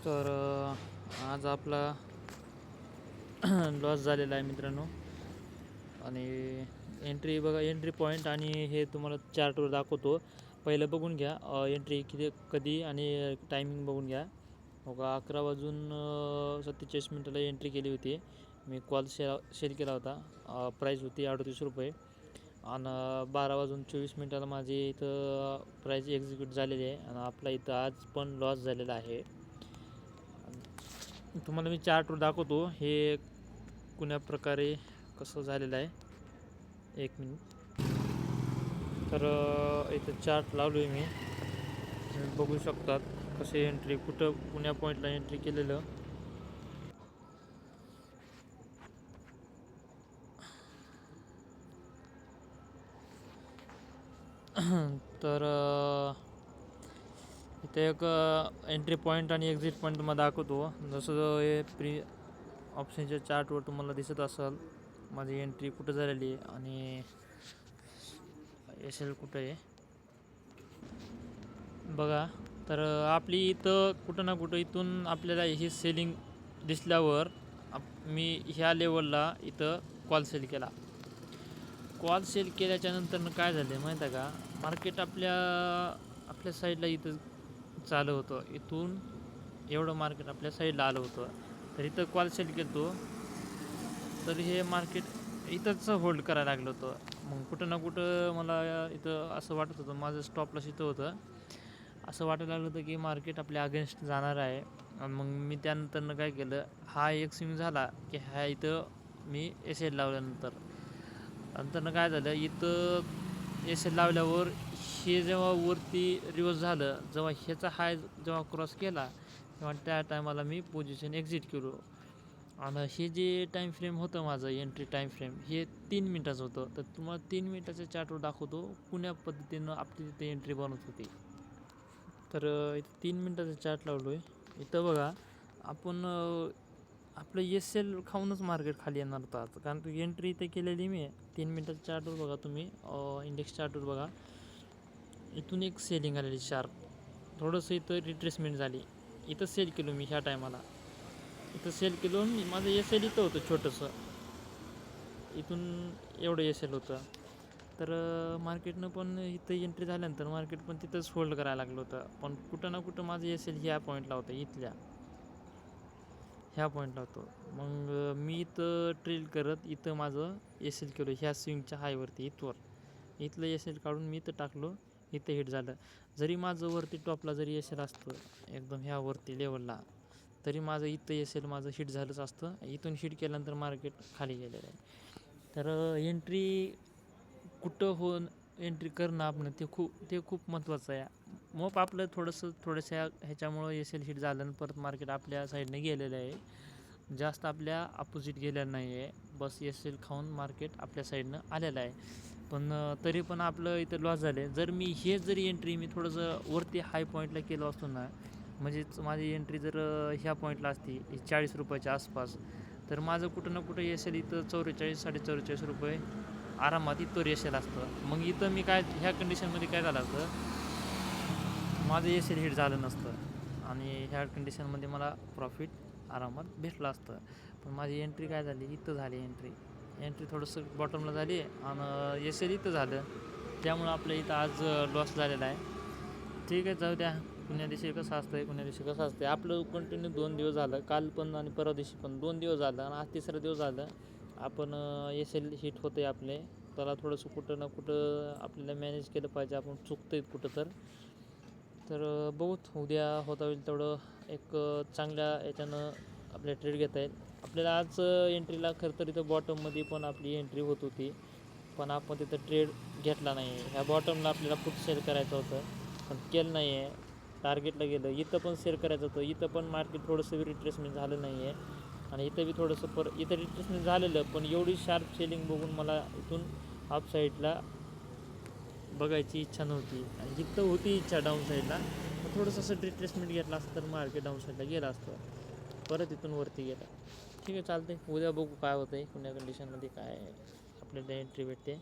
तर आज आपला लॉस झालेला आहे मित्रांनो. आणि एंट्री बघा, एंट्री पॉईंट आणि हे तुम्हाला चार्टवर दाखवतो. पहिलं बघून घ्या एंट्री किती कधी आणि टायमिंग बघून घ्या. बघा 11 वाजून 47 मिनटाला एंट्री केली होती. मी कॉल शेअर केला होता. प्राईस होती ₹38 आणि 12 वाजून 24 मिनटाला माझी इथं प्राईज एक्झिक्यूट झालेली आहे. आणि आपला इथं आज पण लॉस झालेला आहे. तुम्हाला मी चार्टवर दाखवतो हे कुण्या प्रकारे कसं झालेलं आहे. एक मिनिट. तर इथं चार्ट लावलो आहे मी. तुम्ही बघू शकतात कसे एंट्री कुठं कुण्या पॉईंटला एंट्री केलेलं. तर इथे एक एंट्री पॉईंट आणि एक्झिट पॉईंट तुम्हाला दाखवतो. जसं हे प्री ऑप्शनच्या चार्टवर तुम्हाला दिसत असेल माझी एंट्री कुठं झालेली आहे आणि एस एल कुठं आहे बघा. तर आपली इथं कुठं ना कुठं इथून आपल्याला ही सेलिंग दिसल्यावर मी ह्या लेवलला इथं कॉल सेल केला. कॉल सेल केल्याच्यानंतर काय झालं माहीत आहे का, मार्केट आपल्या साईडला इथं चालू होतं. इथून एवढं मार्केट आपल्या साईडला आलं होतं. तर इथं कॉल सेल केलतो तर हे मार्केट इथंच होल्ड करायला लागलं होतं. मग कुठं ना कुठं मला इथं असं वाटत होतं, माझं स्टॉप लॉस इथं होतं. असं वाटायला लागलं होतं की मार्केट आपल्या अगेन्स्ट जाणार आहे. मग मी त्यानंतरनं काय केलं, हा एक स्विंग झाला की ह्या इथं मी एस एल लावल्यानंतर नंतरनं काय झालं, इथं एस एल लावल्यावर हे जेव्हा वरती रिवर्स झालं, जेव्हा ह्याचा हाय जेव्हा क्रॉस केला तेव्हा त्या टायमाला मी पोझिशन एक्झिट केलो. आणि हे जे टाईम फ्रेम होतं माझं एंट्री टाईम फ्रेम हे 3 मिनटाचं होतं. तर तुम्हाला 3 मिनटाच्या चार्टवर दाखवतो कुण्या पद्धतीनं आपली तिथे एंट्री बनत होती. तर इथं 3 मिनटाचा चार्ट लावलो आहे. इथं बघा आपण आपलं एस एल खाऊनच मार्केट खाली येणार होतं आज, कारण की एंट्री इथे केलेली मी 3 मिनटाच्या चार्टवर बघा तुम्ही. इंडेक्स चार्टवर बघा, इथून एक सेलिंग आलेली शार्प. थोडंसं इथं रिट्रेसमेंट झाली. इथं सेल केलो मी ह्या टायमाला. इथं सेल केलो माझं एस एल इथं होतं छोटंसं. इथून एवढं एस एल होतं. तर मार्केटनं पण इथं एंट्री झाल्यानंतर मार्केट पण तिथंच होल्ड करायला लागलं होतं. पण कुठं ना कुठं माझं एस एल ह्या पॉईंटला होतं, ह्या पॉईंटला होतो. मग मी इथं ट्रेल करत इथं माझं एस एल केलं ह्या स्विंगच्या हायवरती इथलं एस एल काढून मी इथं टाकलो. इथं हिट झालं. जरी माझं वरती टॉपला जरी एस एल असतं एकदम ह्या वरती लेवलला, तरी माझं इथं एस एल माझं हिट झालंच असतं. इथून हिट केल्यानंतर मार्केट खाली गेलेलं आहे. तर एंट्री कुठं एंट्री करणं आपण ते खूप महत्त्वाचं आहे. मग आपलं थोडंसं ह्याच्यामुळं एस एल हिट झालं आणि परत मार्केट आपल्या साईडने गेलेलं आहे. जास्त आपल्या अपोजिट गेलेलं नाही आहे. बस एस एल खाऊन मार्केट आपल्या साईडनं आलेलं आहे. पण तरी पण आपलं इथं लॉस झाले. जर मी हे जरी एंट्री मी थोडंसं वरती हाय पॉईंटला केलं असतो ना, म्हणजेच माझी एंट्री जर ह्या पॉईंटला असती ₹40च्या आसपास, तर माझं कुठं ना कुठं एस एल इथं 44 ₹44.5 आरामात इथं एस एल असतं. मग इथं मी काय ह्या कंडिशनमध्ये काय झालं असतं, माझं एस एल हिट झालं नसतं आणि ह्या कंडिशनमध्ये मला प्रॉफिट आरामात भेटलं असतं. पण माझी एंट्री काय झाली, इथं झाली एंट्री थोडंसं बॉटमला झाली आणि एस एल इथं झालं. त्यामुळं आपल्या इथं आज लॉस झालेला आहे. ठीक आहे, जाऊ द्या. कुण्या दिवशी कसं असतं आपलं कंटिन्यू 2 दिवस झालं, काल पण आणि परवा दिवशी पण 2 दिवस झालं आणि आज तिसरा दिवस झालं. आपण एस एल हिट होते आपले. त्याला थोडंसं कुठं ना कुठं आपल्याला मॅनेज केलं पाहिजे. आपण चुकतोय कुठं तर बघूत उद्या होता होईल तेवढं एक चांगल्या याच्यानं आपल्या ट्रेड घेता येईल आपल्याला. आज एंट्रीला खरं तर इथं बॉटममध्ये पण आपली एंट्री होत होती, पण आपण तिथं ट्रेड घेतला नाही आहे. ह्या बॉटमला आपल्याला पुट सेल करायचं होतं पण केलं नाही आहे. टार्गेटला गेलं. इथं पण सेल करायचं होतं, इथं पण मार्केट थोडंसं रिट्रेसमेंट झालं नाही आहे. आणि इथं बी थोडंसं इथं रिट्रेसमेंट झालेलं, पण एवढी शार्प सेलिंग बघून मला इथून अप साईडला बघायची इच्छा नव्हती. आणि इथं होती इच्छा डाऊन साईडला, तर थोडंसं असं रिट्रेसमेंट घेतला असतं तर मार्केट डाऊन साईडला गेलं असतं. परत इथून वरती गेलं. ठीक आहे, चालतं आहे. उद्या बघू काय होतं आहे, कुण्या कंडिशनमध्ये काय आपल्याला एंट्री भेटते.